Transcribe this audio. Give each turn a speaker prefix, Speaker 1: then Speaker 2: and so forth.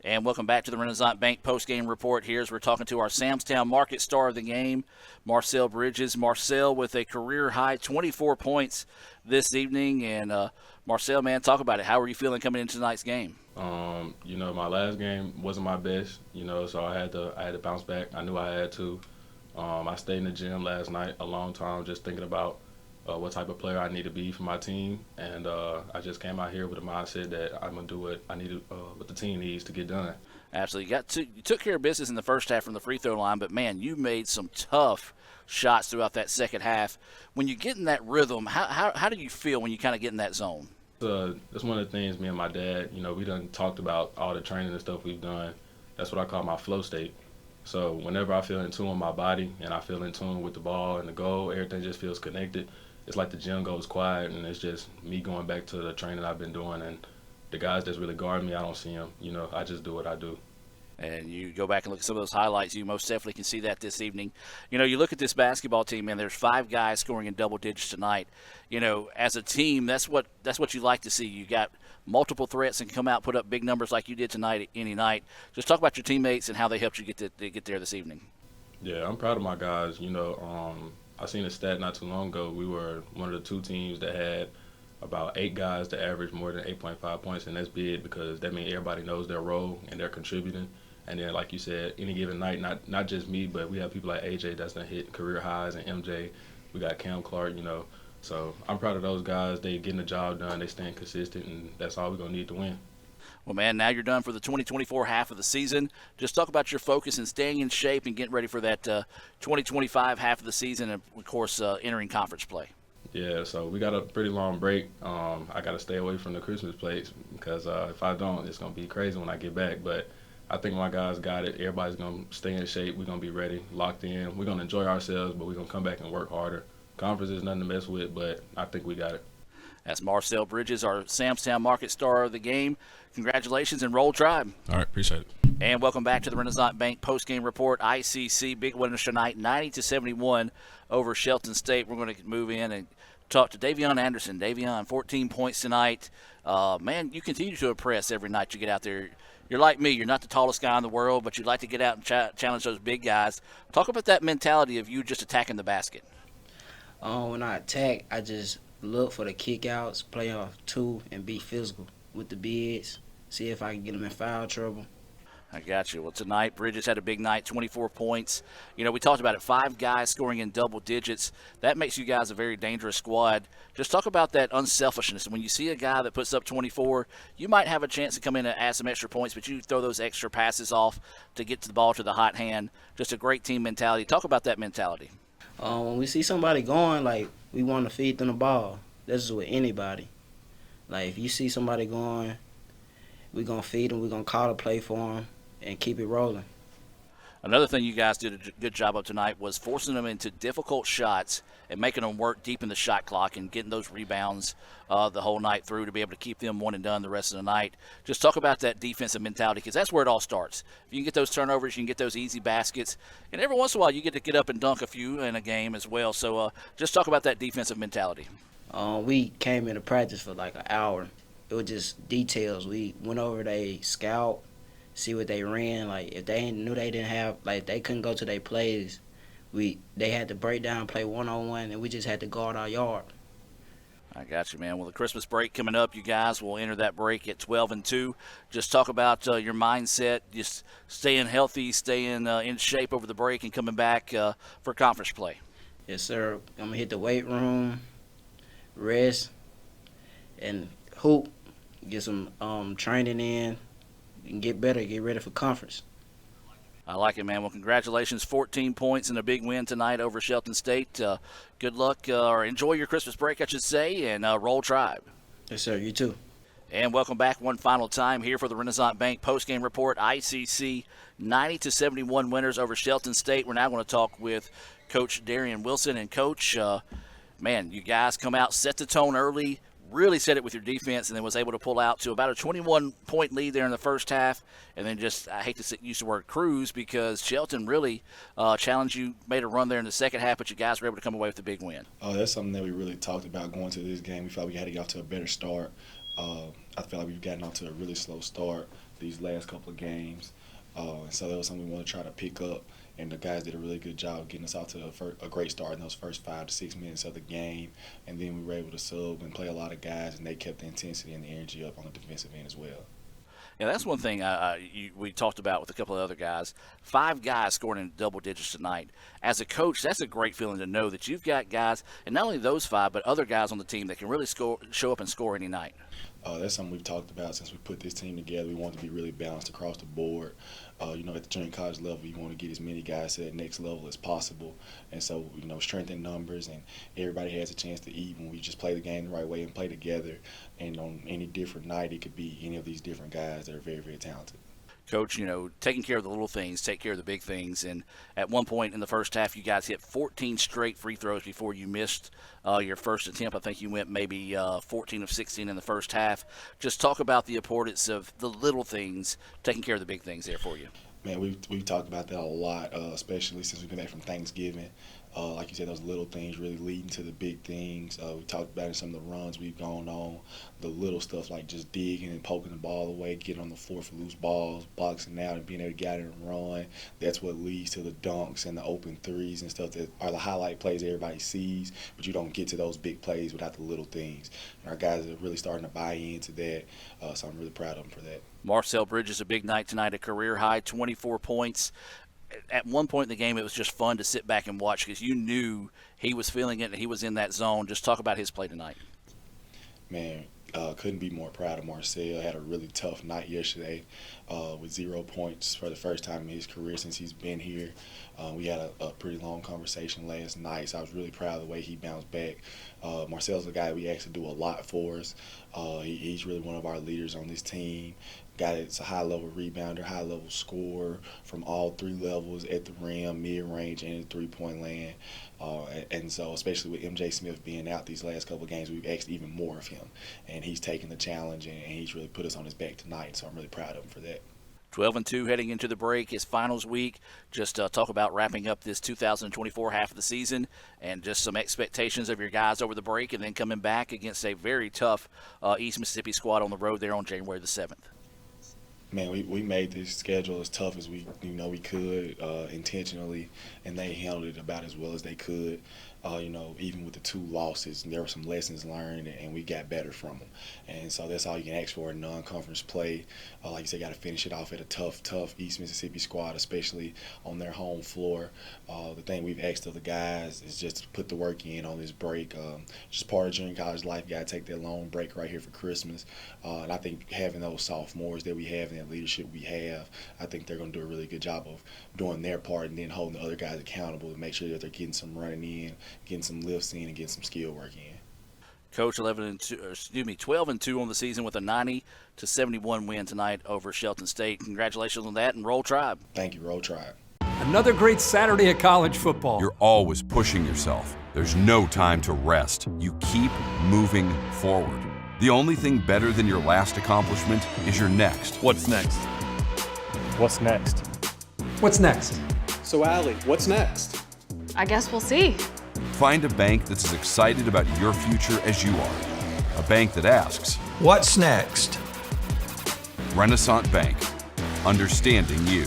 Speaker 1: And welcome back to the Renasant Bank postgame report here as we're talking to our Samstown Market star of the game, Marcel Bridges. Marcel with a career-high 24 points this evening. And, Marcel, man, talk about it. How are you feeling coming into tonight's game?
Speaker 2: My last game wasn't my best, so I had to bounce back. I knew I had to. I stayed in the gym last night a long time just thinking about what type of player I need to be for my team, and I just came out here with a mindset that I'm gonna do what I need, what the team needs to get done.
Speaker 1: Absolutely. You took care of business in the first half from the free throw line, but man, you made some tough shots throughout that second half. When you get in that rhythm, how do you feel when you kind of get in that zone?
Speaker 2: That's one of the things me and my dad, we done talked about all the training and stuff we've done. That's what I call my flow state. So whenever I feel in tune with my body and I feel in tune with the ball and the goal, everything just feels connected. It's like the gym goes quiet, and it's just me going back to the training I've been doing. And the guys that's really guarding me, I don't see them. I just do what I do.
Speaker 1: And you go back and look at some of those highlights, you most definitely can see that this evening. You look at this basketball team, man, there's 5 guys scoring in double digits tonight. As a team, that's what you like to see. You got multiple threats and come out, put up big numbers like you did tonight any night. Just talk about your teammates and how they helped you get there this evening.
Speaker 2: Yeah, I'm proud of my guys. I seen a stat not too long ago. We were one of the 2 teams that had about 8 guys that average more than 8.5 points, and that's big because that means everybody knows their role and they're contributing. And then, like you said, any given night, not just me, but we have people like AJ that's done hit career highs, and MJ. We got Cam Clark, So I'm proud of those guys. They getting the job done. They staying consistent, and that's all we're going to need to win.
Speaker 1: Well, man, now you're done for the 2024 half of the season. Just talk about your focus and staying in shape and getting ready for that 2025 half of the season and, of course, entering conference play.
Speaker 2: Yeah, so we got a pretty long break. I got to stay away from the Christmas plates because if I don't, it's going to be crazy when I get back. But I think my guys got it. Everybody's going to stay in shape. We're going to be ready, locked in. We're going to enjoy ourselves, but we're going to come back and work harder. Conference is nothing to mess with, but I think we got it.
Speaker 1: That's Marcel Bridges, our Samstown Market star of the game. Congratulations and roll Tribe.
Speaker 3: All right, appreciate it.
Speaker 1: And welcome back to the Renasant Bank postgame report. ICC big winners tonight, 90-71 over Shelton State. We're going to move in and talk to Davion Anderson. Davion, 14 points tonight. Man, you continue to impress every night you get out there. You're like me. You're not the tallest guy in the world, but you like to get out and challenge those big guys. Talk about that mentality of you just attacking the basket.
Speaker 4: When I attack, I just look for the kickouts, play off 2, and be physical with the bigs. See if I can get them in foul trouble.
Speaker 1: I got you. Well, tonight, Bridges had a big night, 24 points. We talked about it, 5 guys scoring in double digits. That makes you guys a very dangerous squad. Just talk about that unselfishness. When you see a guy that puts up 24, you might have a chance to come in and add some extra points, but you throw those extra passes off to get the ball to the hot hand. Just a great team mentality. Talk about that mentality.
Speaker 4: When we see somebody going, we want to feed them the ball. This is with anybody. If you see somebody going, we're going to feed them. We're going to call a play for them and keep it rolling.
Speaker 1: Another thing you guys did a good job of tonight was forcing them into difficult shots and making them work deep in the shot clock and getting those rebounds the whole night through to be able to keep them one and done the rest of the night. Just talk about that defensive mentality because that's where it all starts. If you can get those turnovers, you can get those easy baskets, and every once in a while you get to get up and dunk a few in a game as well. So just talk about that defensive mentality.
Speaker 4: We came into practice for an hour. It was just details. We went over their scout, see what they ran. If they knew they didn't have, they couldn't go to their plays, they had to break down, play one-on-one, and we just had to guard our yard.
Speaker 1: I got you, man. Well, the Christmas break coming up, you guys will enter that break at 12-2. Just talk about your mindset, just staying healthy, staying in shape over the break, and coming back for conference play.
Speaker 4: Yes, sir. I'm going to hit the weight room, rest, and hoop, get some training in, and get better, get ready for conference.
Speaker 1: I like it, man. Well, congratulations. 14 points and a big win tonight over Shelton State. Good luck, or enjoy your Christmas break, I should say, and roll Tribe.
Speaker 4: Yes, sir. You too.
Speaker 1: And welcome back one final time here for the Renasant Bank postgame report. ICC 90-71 winners over Shelton State. We're now going to talk with Coach Darian Wilson. And, Coach, man, you guys come out, set the tone early, really set it with your defense, and then was able to pull out to about a 21-point lead there in the first half. And then just, I hate to use the word cruise because Shelton really challenged you, made a run there in the second half, but you guys were able to come away with a big win.
Speaker 3: Oh, that's something that we really talked about going to this game. We felt we had to get off to a better start. I felt like we've gotten off to a really slow start. these last couple of games. And so that was something we want to try to pick up. And the guys did a really good job getting us out to a great start in those first 5 to 6 minutes of the game. And then we were able to sub and play a lot of guys, and they kept the intensity and the energy up on the defensive end as well.
Speaker 1: Yeah, that's one thing we talked about with a couple of other guys. 5 guys scoring in double digits tonight. As a coach, that's a great feeling to know that you've got guys, and not only those 5, but other guys on the team that can really show up and score any night.
Speaker 3: That's something we've talked about since we put this team together. We want to be really balanced across the board. At the junior college level, you want to get as many guys to that next level as possible. And so, strength in numbers, and everybody has a chance to eat when we just play the game the right way and play together. And on any different night, it could be any of these different guys that are very, very talented.
Speaker 1: Coach, taking care of the little things, take care of the big things. And at one point in the first half, you guys hit 14 straight free throws before you missed your first attempt. I think you went maybe 14 of 16 in the first half. Just talk about the importance of the little things, taking care of the big things there for you.
Speaker 3: Man, we've talked about that a lot, especially since we've been back from Thanksgiving. Like you said, those little things really leading to the big things. We talked about in some of the runs we've gone on, the little stuff like just digging and poking the ball away, getting on the floor for loose balls, boxing out and being able to get out and run. That's what leads to the dunks and the open threes and stuff that are the highlight plays everybody sees, but you don't get to those big plays without the little things. And our guys are really starting to buy into that, so I'm really proud of them for that.
Speaker 1: Marcel Bridges, a big night tonight, a career high, 24 points. At one point in the game, it was just fun to sit back and watch because you knew he was feeling it and he was in that zone. Just talk about his play tonight.
Speaker 3: Man, couldn't be more proud of Marcel. Had a really tough night yesterday with 0 points for the first time in his career since he's been here. We had a pretty long conversation last night, so I was really proud of the way he bounced back. Marcel's a guy we actually do a lot for us. He's really one of our leaders on this team. Guy that's a high-level rebounder, high-level scorer from all 3 levels at the rim, mid-range, and the three-point land. And so especially with MJ Smith being out these last couple of games, we've asked even more of him. And he's taken the challenge, and he's really put us on his back tonight, so I'm really proud of him for that.
Speaker 1: 12-2 heading into the break, his finals week. Just talk about wrapping up this 2024 half of the season and just some expectations of your guys over the break and then coming back against a very tough East Mississippi squad on the road there on January the 7th.
Speaker 3: Man, we made this schedule as tough as we could intentionally, and they handled it about as well as they could. Even with the 2 losses, there were some lessons learned, and we got better from them. And so that's all you can ask for in non-conference play. Like you said, got to finish it off at a tough East Mississippi squad, especially on their home floor. The thing we've asked of the guys is just to put the work in on this break. Just part of junior college life, got to take that long break right here for Christmas. And I think having those sophomores that we have and that leadership we have, I think they're going to do a really good job of doing their part and then holding the other guys accountable to make sure that they're getting some running in, getting some lifts in, and getting some skill work in.
Speaker 1: Coach, 12-2 on the season with a 90-71 win tonight over Shelton State. Congratulations on that, and Roll Tribe.
Speaker 3: Thank you, Roll Tribe.
Speaker 5: Another great Saturday of college football.
Speaker 6: You're always pushing yourself. There's no time to rest. You keep moving forward. The only thing better than your last accomplishment is your next.
Speaker 7: What's next?
Speaker 8: What's next?
Speaker 5: What's next?
Speaker 7: So, Allie, what's next?
Speaker 9: I guess we'll see.
Speaker 6: Find a bank that's as excited about your future as you are. A bank that asks,
Speaker 10: what's next?
Speaker 6: Renasant Bank. Understanding you.